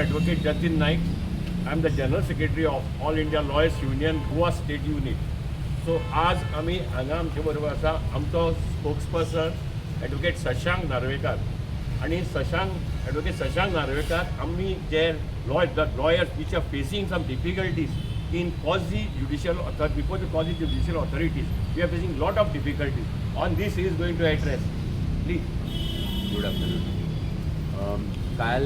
Advocate Jatin Naik. I am the General Secretary of All India Lawyers Union, Goa State Unit. So आज आम्ही हांगा आमचे बरोबर आसा आमचो स्पोक्सपर्सन एडवोकेट शशांक नार्वेकर आणि एडवोकेट शशांक नार्वेकर आम्ही जे lawyers which are facing some difficulties in quasi judicial authority before the quasi judicial authorities. We are facing lot of difficulties. On this he is going to address. Please. Good afternoon. काल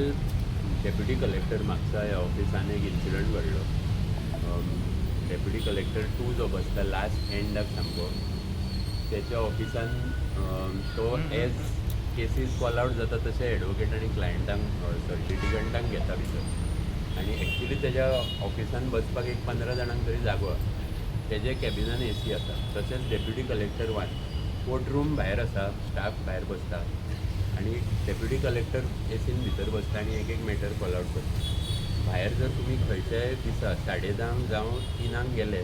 deputy collector Mapusa ह्या ऑफिसान एक incident घडलो. Deputy collector 2 जो बसता last एंडाक सामको त्याच्या ऑफिसान तो एज केसीस कॉल आउट जाता तशें एडवोकेट आनी क्लायंटांक लिटिगंटांक घेता भितर आनी एक्चुली त्याच्या ऑफिसान बसपाक एक 15 जाणांक तरी जागो आसा. तेजे कॅबिनान AC आसा. तशेंच डेप्युटी कलेक्टर 1 कोर्ट रूम भायर आसा, स्टाफ भायर बसता आणि डेप्युटी कलेक्टर एसीन भितर बसता आणि एक मॅटर कॉल आउट करता. भायर जर तुम्ही खंयच्याय दिसा 10:30 जावं 3 गेले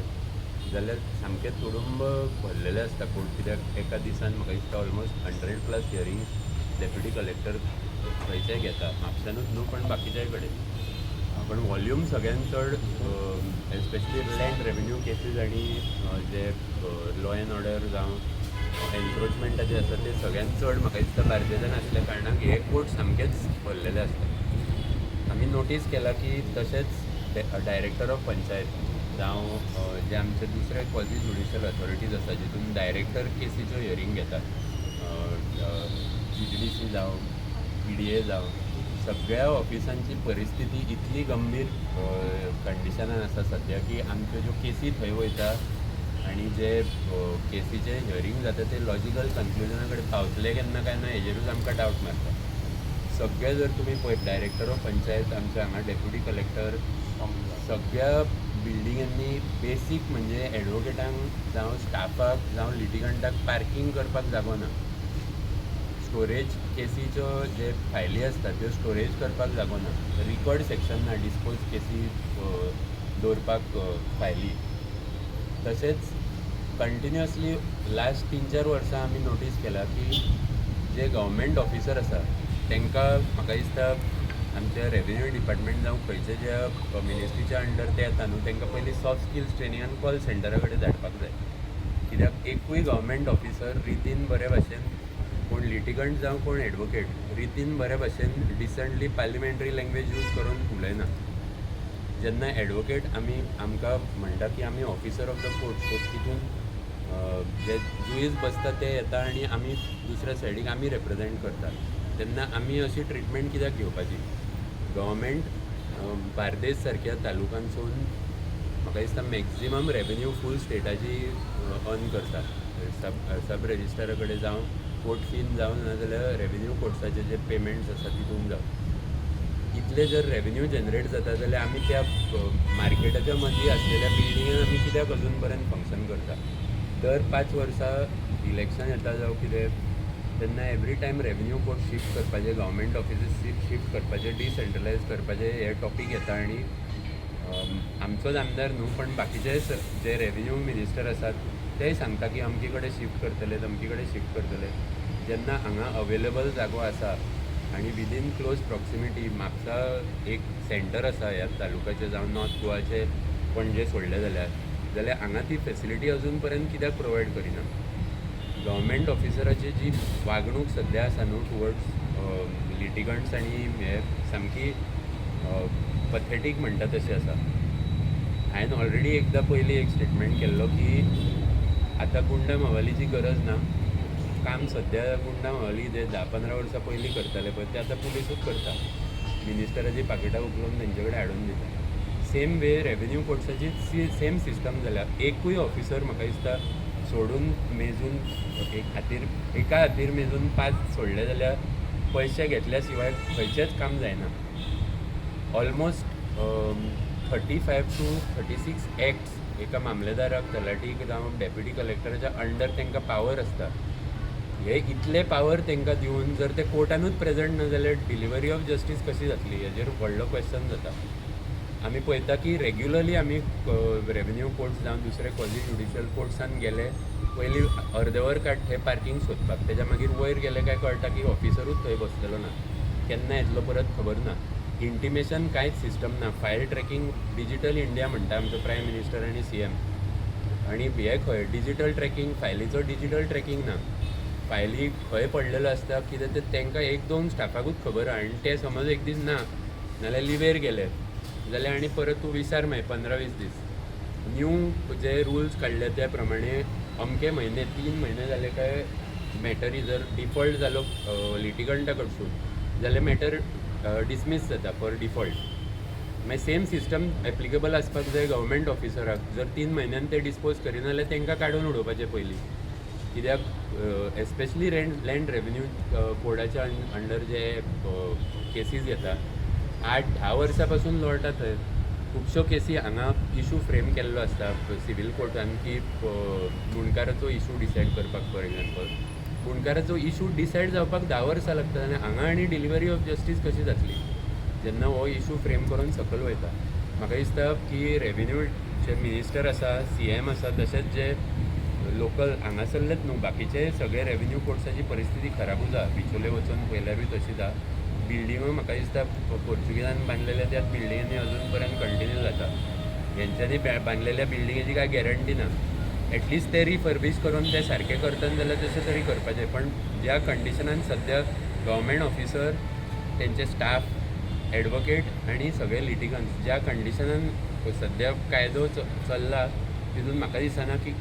जाल्यार सामकें तुडुंब भरलेले आसता कोर्ट. कित्याक एका दिसान म्हाका दिसता ऑलमोस्ट 100+ हियरिंग्स डेप्युटी कलेक्टर खंयचेय घेता. म्हापसानूच न्हू पण बाकीच्याय कडेन. पण वॉल्यूम सगळ्यान चड एस्पेशली लँड रेवेन्यू केसीस आनी जे लॉ एंड ऑर्डर जावं एन्क्रोचमेंटाचे आसा ते सगळ्यान चड म्हाका दिसता बार्देजान आसल्या कारणान हे कोर्ट सामकेच भरलेले आसता. आमी नोटीस केला की तशेंच डायरेक्टर ऑफ पंचायत जावं जे आमचे दुसरे क्वाझी ज्युडिशियल ऑथॉरिटीज आसा जितून डायरेक्टर केसीच्यो हियरिंग घेतात, GDC जावं PDA जावं, सगळ्या ऑफिसांची परिस्थिती इतली गंभीर कंडिशनान आसा सद्या की आमच्यो ज्यो केसी थंय वयता आणि जे केसीचे हियरिंग जाता ते लॉजिकल कन्क्लुजना कडेन पावतले केन्ना काय ना हेजेरूच आमकां डावट मारता. सगळे जर तुमी पळयत डायरेक्टर ऑफ पंचायत आमच्या हांगा डेप्युटी कलेक्टर सगळ्या बिल्डिंगांनी बेसीक म्हणजे एडवोकेटांक जावं स्टाफाक जावं लिटिगंटाक पार्किंग करपाक जागो ना. स्टोरेज केसीच्यो जे फायली आसता त्यो स्टोरेज करपाक जागो ना. रिकॉर्ड सेक्शन ना डिस्पोज केसी दवरपाक फायली. तशेंच कंटिन्युअसली लास्ट 3-4 वर्सां आमी नोटीस केला की जे गव्हर्मेंट ऑफिसर आसा तांकां म्हाका दिसता आमच्या रेवेन्यू डिपार्टमेंट जावं खंयचे जे मिनिस्ट्रीच्या अंडर ते येता न्हू तांकां पयलीं सॉफ्ट स्किल्स ट्रेनिंगान कॉल सेंटरा कडेन धाडपाक जाय. कित्याक एकूय गव्हर्मेंट ऑफिसर रितीन बरे भाशेन कोण लिटिगंट जावं कोण एडवोकेट रितीन बरे भाशेन डिसंटली पार्लिमेंटरी लँग्वेज यूज करून उलयना. जेन्ना एडवोकेट आमकां म्हणटा की आमी officer of the court so तितून जे जुईज बसता ते येता आनी आमी दुसऱ्या सायडीक आमी रिप्रेझेंट करतात तेन्ना आमी अशी ट्रिटमेंट कित्याक घेवपाची. गव्हर्मेंट बार्देस सारक्या तालुक्यांसून म्हाका दिसता मॅक्झिमम रेवेन्यू फूल स्टेटाची अर्न करता. सब रेजिस्ट्रारा कडेन जावं कोर्ट फीन जावं नाजाल्यार रेवेन्यू कोर्ट्साचे जे पेमेंट्स आसा तितून जावं इतले जर रेवेन्यू जनरेट जाता जाल्यार आमी त्या मार्केटाच्या मदीं आसलेल्या बिल्डिंगान आमी कित्याक अजून पर्यंत फंक्शन करता. दर 5 वर्सां इलेक्शन येता जावं कितें तेन्ना every time revenue court shift करपाचे, गव्हर्मेंट ऑफिसीस शिफ्ट करपाचे, डिसेंट्रलायज करपाचे हे टॉपीक येता आनी आमचोच आमदार न्हू पण बाकीचे जे रेवेन्यू मिनिस्टर आसात तेय सांगता की अमके कडेन शिफ्ट करतले अमके कडेन शिफ्ट करतले. जेन्ना हांगा अवेलेबल जागो आसा आनी विदीन क्लोज प्रॉक्सिमिटी म्हापसा एक सेंटर आसा ह्या तालुक्याचे जावं नॉर्थ गोवाचे पणजे सोडले जाल्यार हांगा ती फेसिलिटी अजून पर्यंत कित्याक प्रोवायड करिना. गव्हर्मेंट ऑफिसराची जी वागणूक सद्या आसा न्हू टुवर्ड्स लिटिगंट्स आनी हे सामकी पथेटीक म्हणटा तशी आसा. हांवें ऑलरेडी एकदां पयलीं एक स्टेटमेंट केल्लो की आतां गुंडा मावालीची गरज ना. काम सद्या गुंडा मावाली जे 10-15 वर्सां पयलीं करताले पळय ते आतां पुलीसूच करता. मिनिस्टराची पाकिटां उखलून तेंचे कडेन हाडून दिता. सेम वे रेवेन्यू कोर्ट्साची सेम सिस्टम जाल्या. एकूय ऑफिसर म्हाका दिसता सोडून मेजून एका खातीर मेजून 5 सोडले जाल्यार पयशे घेतल्या शिवाय खंयचेंच काम जायना. ऑलमोस्ट 35 to 36 एक्ट्स एका मामलेदाराक तलाटीक जावं डेप्युटी कलेक्टराच्या अंडर तांकां पावर आसता. हे इतले पावर तांकां दिवन जर ते कोर्टानूच प्रेझेंट ना जाल्यार डिलिव्हरी ऑफ जस्टीस कशी जातली हेजेर व्हडलो क्वेश्चन जाता. आमी पळयता की रेग्युलरली आमी रेवेन्यू कोर्ट्स जावं दुसरे क्वाझी ज्युडिशियल कोर्ट्सान गेले पयलीं अर्देवर काड थंय पार्किंग सोदपाक त्याच्या मागीर वयर गेले काय कळटा की ऑफिसरूच थंय बसलेलो ना केन्ना येतलो परत खबर ना. इंटिमेशन कांयच सिस्टम ना. फायल ट्रॅकिंग डिजिटल इंडिया म्हणटा आमचो प्रायम मिनिस्टर आनी CM. आनी हे खंय डिजिटल ट्रॅकिंग, फायलीचो डिजिटल ट्रॅकिंग ना. फायली खंय पडलेलो आसता कितें ते तांकां 1-2 स्टाफाकूच खबर आहा. आनी ते समज एक दीस ना नाल्यार लिवेर गेले जाल्यार आनी परत तूं विचार मागीर 15-20 दीस. न्यू जे रुल्स काडले त्या प्रमाणे अमके म्हयने 3 म्हयने जाले काय मॅटर जर डिफॉल्ट जालो लिटिगंटा कडसून जाल्यार मॅटर डिसमीस जाता फॉर डिफॉल्ट. मागीर सेम सिस्टम एप्लिकेबल आसपाक जाय गव्हर्मेंट ऑफिसराक. जर 3 म्हयन्यान ते डिस्पोज करिना जाल्यार तांकां काडून उडोवपाचें पयलीं. कित्याक एस्पेशली लँड रेवेन्यू कोडाच्या अंडर जे केसीस येता 8-10 वर्सां पासून लढटा थंय. खुबश्यो केसी हांगा इशू फ्रेम केल्लो आसता सिवील कोर्टान की मुणकाराचो इशू डिसायड करपाक. फॉर एग्जाम्पल मुणकाराचो इशू डिसायड जावपाक 10 वर्सां लागतात आनी हांगा आनी डिलिव्हरी ऑफ जस्टीस कशी जातली जेन्ना हो इशू फ्रेम करून सकयल वयता. म्हाका दिसता की रेवेन्यूचे मिनिस्टर आसा, CM आसा, तशेंच जे लोकल हांगासरलेच न्हू बाकीचे सगळे रेवेन्यू कोर्ट्साची परिस्थिती खराबूच आहा. बिचोले वचून पयल्यारूय तशीच आहा. बिल्डिंगो म्हाका दिसता पोर्चुगीजान बांदलेल्या त्याच बिल्डिंगांनी अजून पर्यंत कंटिन्यू जाता. हेंच्यांनी बांदलेल्या बिल्डिंगेची काय गॅरंटी ना. एटलिस्ट ते रिफर्बिश करून ते सारके करतात जाल्यार तशें तरी करपाचें. पण ज्या कंडिशनान सद्या गव्हर्मेंट ऑफिसर, तेंचे स्टाफ, एडवोकेट आनी सगळे लिटिगन्स ज्या कंडिशनान सद्या कायदो चल्ला तितून म्हाका दिसना की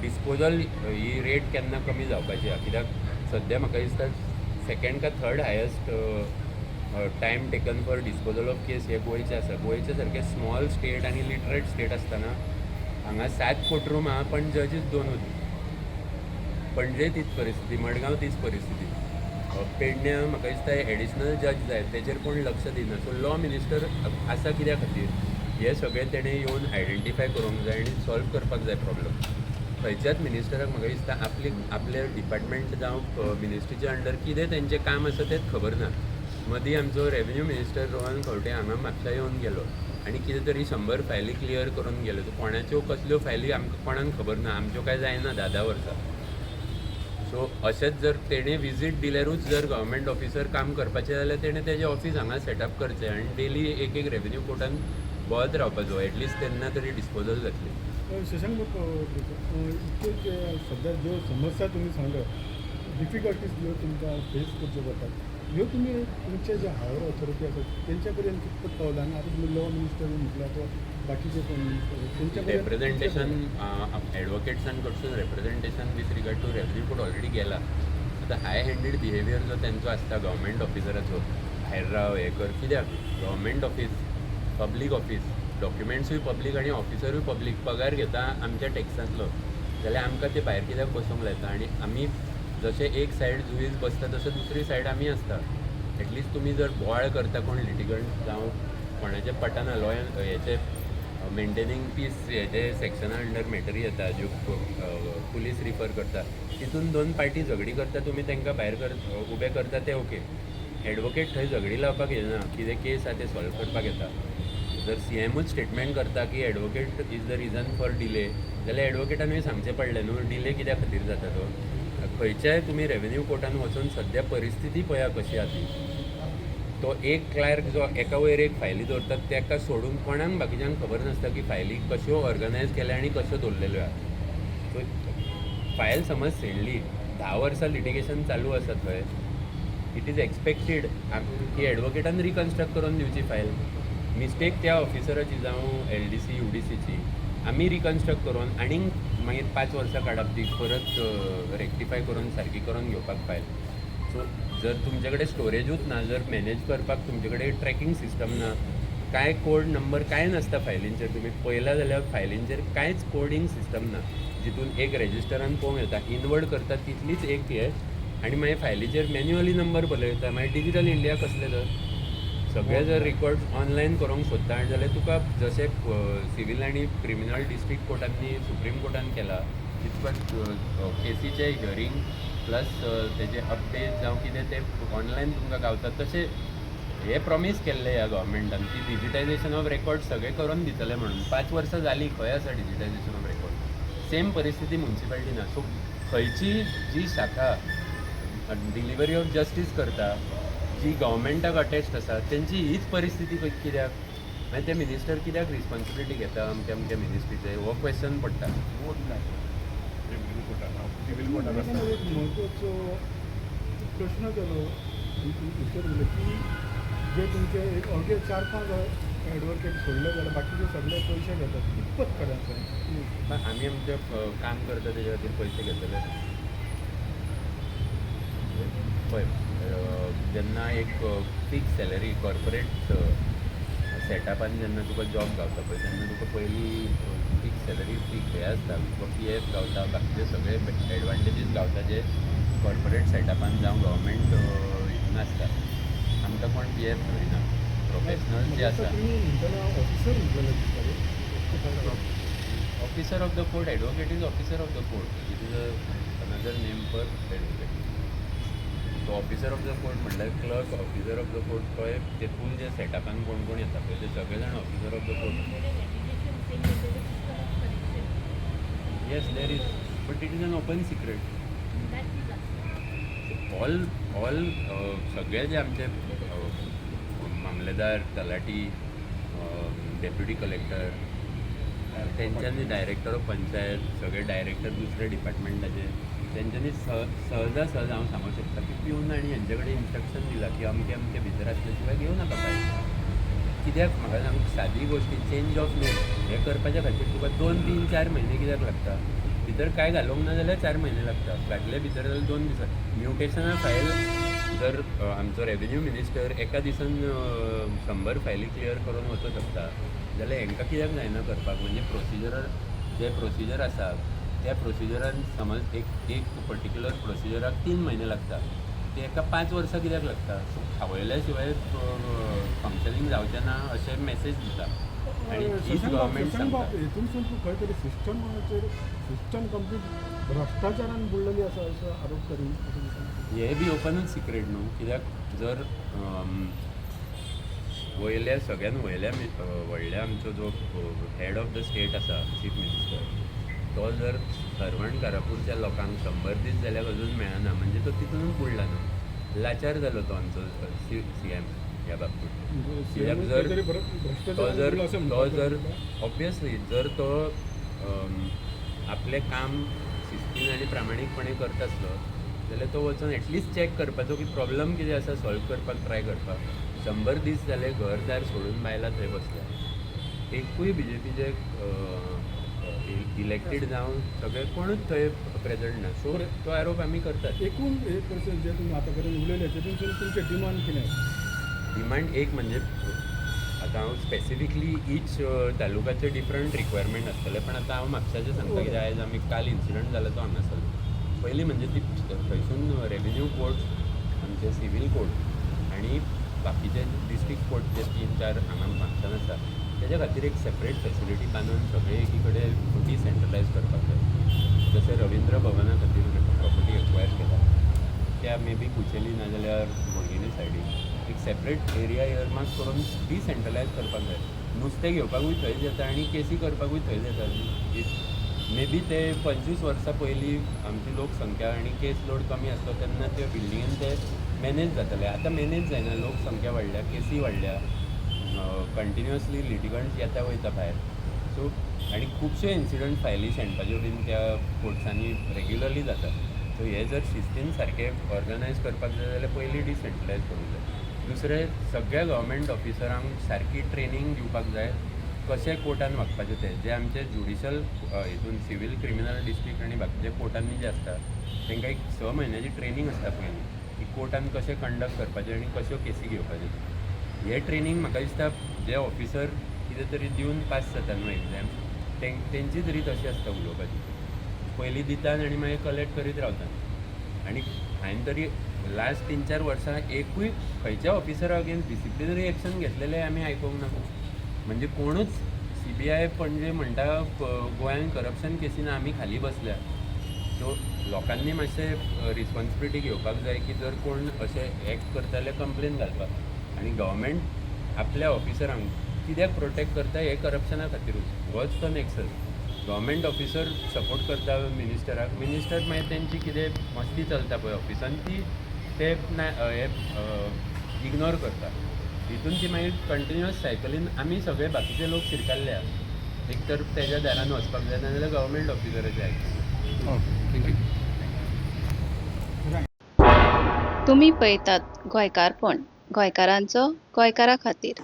डिस्पोजल ही रेट केन्ना कमी जावपाची आहा. कित्याक सद्या म्हाका दिसता 2nd का 3rd highest time taken for disposal of case हे गोंयचे आसा. गोंयचे सारके स्मॉल स्टेट आनी लिटरेट स्टेट आसतना हांगा 7 कोर्टरूम आहा पण जजीस 2च. पणजे तीच परिस्थिती, मडगांव तीच परिस्थिती. पेडण्या म्हाका दिसता एडिशनल जज जाय तेजेर कोण लक्ष दिना. सो लॉ मिनिस्टर आसा कित्या खातीर हे सगळें तेणें येवन आयडेंटिफाय करूंक जाय आनी सॉल्व करपाक जाय प्रॉब्लम. खंयच्याच मिनिस्टराक म्हाका दिसता आपले डिपार्टमेंट जावं मिनिस्ट्रीच्या अंडर कितें तेंचें काम आसा तेंच खबर ना. मदीं आमचो रेवेन्यू मिनिस्टर रोहन खंवटे हांगा म्हापसा येवन गेलो आनी कितें तरी 100 फायली क्लियर करून गेलो. कोणाच्यो कसल्यो फायली आमकां कोणाक खबर ना. आमच्यो काय जायना 10 वर्सां. सो अशेंच जर तेणें विजीट दिल्यारूच जर गव्हर्मेंट ऑफिसर काम करपाचें जाल्यार तेणें तेजें ऑफीस हांगा सेटअप करचें आनी डेली एक रेवेन्यू कोर्टान बोवात रावपाचो. एटलिस्ट तेन्ना तरी डिस्पोजल जातली. शशांक इतके जे सध्या ज्यो समस्या तुम्ही सांगा डिफिकल्टीज ज्यो तुमकां फेस करच्यो पडटात ह्यो तुमी तुमचे जे हायर ऑथॉरिटी आसात तेंच्या पर्यंत कितपत पावला. आनी आतां तुमी लॉ मिनिस्टर म्हटल्यार तो बाकीचे कोण तेंच्या रेप्रेझेंटेशन एडवोकेट्सां कडसून representation with regard to revenue code already गेला. आतां हाय हँडेड बिहेवियर जो तेंचो आसता गव्हर्मेंट ऑफिसराचो भायर राव हें कर. कित्याक गव्हर्मेंट ऑफीस, पब्लीक ऑफीस, डॉक्युमेंट्सूय पब्लीक आनी ऑफिसरूय पब्लीक, पगार घेता आमच्या टॅक्सांतलो, जाल्यार आमकां ते भायर कित्याक बसूंक लायता. आनी आमी जशें एक सायड जुईज बसता तसो दुसरी सायड आमी आसता. एटलिस्ट तुमी जर बोवाळ करता कोण लिटिगंट जावं कोणाचें पटना लॉयर हेचे मेंटेनींग पीस हेजे सेक्शना अंडर मॅटरी येता ज्यो पुलीस रिफर करता तितून 2 पार्टी झगडी करता तुमी तांकां भायर उबे करता ते ओके. एडवोकेट थंय झगडी लावपाक येना. कितें केस आहा ते सॉल्व करपाक येता. जर CMूच स्टेटमेंट करता की advocate is the region for delay जाल्यार एडवोकेटानूय सांगचें पडलें न्हू डिले कित्या खातीर जाता तो. खंयच्याय तुमी रेवेन्यू कोर्टान वचून सद्या परिस्थिती पळया कशी आहा ती. तो एक क्लार्क जो एका वयर एक फायली दवरतात ताका सोडून कोणाक बाकीच्यांक खबर नासता की फायली कश्यो ऑर्गनायज केल्या आनी कश्यो दवरलेल्यो आहा. सो फायल समज शेणली 10 वर्सां लिटिगेशन चालू आसा थंय इट इज एक्सपेक्टेड की एडवोकेटान रिकन्स्ट्रक्ट करून दिवची फायल. मिस्टेक त्या ऑफिसराची जावं LDC UDCची आमी रिकन्स्ट्रक्ट करून आनीक मागीर 5 वर्सां काडप ती परत रेक्टिफाय करून सारकी करून घेवपाक फायल. सो जर तुमचे कडेन स्टोरेजूच ना, जर मॅनेज करपाक तुमचे कडेन ट्रॅकिंग सिस्टम ना, कांय कोड नंबर कांय नासता फायलींचेर. तुमी पळयला जाल्यार फायलींचेर कांयच कोडिंग सिस्टम ना जितून एक रेजिस्टरान पळोवंक येता इनवर्ड करता तितलीच एक हे आनी मागीर फायलीचेर मॅन्युअली नंबर बरयता. मागीर डिजिटल इंडिया कसलें तर सगळे जर रिकॉर्ड्स ऑनलायन करूंक सोदता जाल्यार तुका जशें सिवील आनी क्रिमिनल डिस्ट्रिक्ट कोर्टांनी सुप्रीम कोर्टान केला तितपत केसीचे हियरींग प्लस तेजे अपडेट जावं कितें ते ऑनलायन तुमकां गावतात. तशें हे प्रॉमीस केल्लें ह्या गव्हर्मेंटान की डिजिटायजेशन ऑफ रेकॉर्ड सगळे करून दितले म्हणून. 5 वर्सां जालीं खंय आसा डिजिटायजेशन ऑफ रेकॉर्ड. सेम परिस्थिती म्युन्सिपाल्टी ना. सो खंयची जी शाखा डिलिव्हरी ऑफ जस्टीस करता, जी गव्हर्मेंटाक अटॅच्ड आसा तेंची हीच परिस्थिती कित्याक मागीर ते मिनिस्टर कित्याक रिस्पॉन्सिबिलिटी घेता अमक्या अमक्या मिनिस्ट्रीचे हो क्वेश्चन पडटा. वोट नाही सिव्हिल कोर्टात हांव सिव्हिल कोर्टात एक आसता. महत्वाचो प्रश्न जालो उत्तर दिलें की जे तुमचे एक अर्दे 4-5 एडवोकेट सोडले जाल्यार बाकीचे सगळे पयशे घेतात कितपत खरें आसा? आमी आमचें काम करता तेजे खातीर पयशे घेतले. पळय जेन्ना एक फिक्स सॅलरी कॉर्पोरेट सेटअपान जेन्ना तुका जॉब गावता पळय तेन्ना तुका पयलीं फिक्स सॅलरी फिक्स हें आसता, तुका PF गावता, बाकीचे सगळे एडवांटेजीस गावता जे कॉर्पोरेट सेटअपान जावं गव्हर्मेंट हितून आसता. आमकां कोण PF धरिना. प्रोफेशनल जे आसा तुम्ही म्हणटना ऑफिसर म्हटलेले दिसता officer of the court, advocate is officer of the court. It is another name for advocate. तो ऑफिसर ऑफ द कोर्ट म्हटल्यार clerk officer of the court तो ते फूल जे सेटअपान कोण कोण येता पळय ते सगळे जाण officer of the court. Yes there is but it is an open secret. All सगळे जे आमचे मामलेदार तलाटी डेप्युटी कलेक्टर तेंच्यांनी डायरेक्टर ऑफ पंचायत सगळे डायरेक्टर दुसरे डिपार्टमेंटाचे तेंच्यांनी सहज हांव सांगूंक शकता की पिवन आनी हेंचे कडेन इन्स्ट्रक्शन दिलां की अमके अमके भितर आसले शिवाय घेवं नाका भायर. कित्याक म्हाका सांग सादी गोश्टी चेंज ऑफ नेम हें करपाच्या खातीर तुका 2-3-4 म्हयने कित्याक लागता. भितर कांय घालूंक ना जाल्यार 4 म्हयने लागता. घातले भितर जाल्यार 2 दिसां. म्युटेशना फायल जर आमचो रेव्हेन्यू मिनिस्टर एका दिसान 100 फायली क्लियर करून वचूंक शकता जाल्यार हेंकां कित्याक जायना करपाक. म्हणजे जे प्रोसिजर आसा त्या प्रोसिजरान समज एक पर्टिक्युलर प्रोसिजराक 3 म्हयने लागता ते एका 5 वर्सां कित्याक लागता. सो आवयल्या शिवाय फंक्शनींग जावचें ना अशें मेसेज दिता आनी हीच गव्हर्मेंट सांगता. हितूनसून तूं खंय तरी सिस्टम कंप्लीट भ्रश्टाचारान बुडलेली आसा असो आरोप करीन अशें दिसता. हे बी ओपनूच सिक्रेट न्हू. कित्याक जर वयल्या सगळ्यान व्हडल्या आमचो जो हेड ऑफ द स्टेट आसा चीफ मिनिस्टर तो जर सर्वंट कारापूरच्या लोकांक 100 दीस जाल्यार अजून मेळना म्हणजे तो तितूनच बुडला न्हू. लाचार जालो तो आमचो CM ह्या बाबतींत. कित्याक तो जर ऑब्वियसली जर तो आपलें काम शिस्तीन आनी प्रामाणीकपणे करता आसलो जाल्यार तो वचून एटलिस्ट चॅक करपाचो की प्रॉब्लम कितें आसा सॉल्व करपाक ट्राय करपाक. 100 दीस जाले घरदार सोडून बायला थंय बसल्या. एकूय BJPचे इलेक्टेड जावन सगळे कोणूच थंय प्रेजंट ना. सो तो आरोप आमी करतात. एकूण 1% जे तुमी आतां पर्यंत उलयले तेतून तुमचे डिमांड कितें आसा? डिमांड एक म्हणजे आतां हांव स्पेसिफिकली ईच तालुकाचे डिफरंट रिक्वायरमेंट आसतले पण आतां हांव म्हापशाचें सांगता कित्याक आयज आमी काल इन्सिडंट जालो तो हांगासर. पयलीं म्हणजे ती थंयसून रेव्हेन्यू कोर्ट आमचे सिवील कोर्ट आनी बाकीचे डिस्ट्रिक्ट कोर्ट जे 3-4 हांगा म्हापशान आसा तेज्या खातीर एक सेपरेट फेसिलिटी बांदून सगळे एकी कडेन डिसेंट्रलायज करपाक जाय. जशें रविंद्र भवना खातीर प्रॉपर्टी एक्वायर केला त्या मे बी कुचेली नाजाल्यार बोडगिनी सायडीक एक सेपरेट एरिया इयरमार्क करून डिसेंट्रलायज करपाक जाय. नुस्तें घेवपाकूय थंयच येता आनी केसी करपाकूय थंयच येता. मे बी ते 25 वर्सां पयलीं आमची लोकसंख्या आनी केस लोड कमी आसलो तेन्ना त्या बिल्डिंगेन ते मॅनेज जाताले. आतां मॅनेज जायना. लोकसंख्या वाडल्या, केसी वाडल्या, कंटिन्युअसली लिटिगंट्स येता वयता भायर. सो आनी खुबशे इन्सिडंट फायली शेणपाच्यो बीन त्या कोर्ट्सांनी रेग्युलरली जाता. सो हे जर शिस्तीन सारकें ऑर्गनायज करपाक जाय जाल्यार पयलीं डिसेंट्रलायज करूंक जाय. दुसरें सगळ्या गव्हर्मेंट ऑफिसरांक सारकी ट्रेनींग दिवपाक जाय कशें कोर्टान वागपाचें तें. जे आमचे ज्युडिशल हितून सिवील क्रिमिनल डिस्ट्रिक्ट आनी बाकीचे कोर्टांनी जे आसता तांकां एक 6 म्हयन्याची ट्रेनींग आसता पयलीं की कोर्टान कशें कंडक्ट करपाचें आनी कश्यो केसी घेवपाच्यो. हे ट्रेनींग म्हाका दिसता जे ऑफिसर कितें तरी दिवन पास जाता न्हू एग्जाम तेंचीच रीत अशी आसता उलोवपाची. पयलीं दितात आनी मागीर कलेक्ट करीत रावतात. आनी हांवें तरी लास्ट 3-4 वर्सां एकूय खंयच्या ऑफिसरा अगेन्स्ट डिसिप्लिनरी एक्शन घेतलेलें आमी आयकूंक ना. म्हणजे कोणूच CBI पणजे म्हणटा गोंयांत करप्शन केसीन आमी खाली बसल्या. सो लोकांनी मातशें रिस्पॉन्सिबिलिटी घेवपाक जाय की जर कोण अशें एक्ट करता जाल्यार कंप्लेन घालपाक. आनी गव्हर्मेंट आपल्या ऑफिसरांक कित्याक प्रोटेक्ट करता हे करप्शना खातीरूच. होच तो नेक्सस. गव्हर्मेंट ऑफिसर सपोर्ट करता मिनिस्टराक. मिनिस्टर मागीर तेंची कितें मस्ती चलता पळय ऑफिसान ती ते हे इग्नोर करता. हितून ती मागीर कंटिन्युअस सायकलीन आमी सगळे बाकीचे लोक शिरकाल्ले आहा. एक तर तेज्या दारान वचपाक जाय नाजाल्यार गव्हर्मेंट ऑफिसराचे आयकता. तुम्ही पळयतात गोंयकारपण, गोंयकारांचो गोंयकारा खातीर.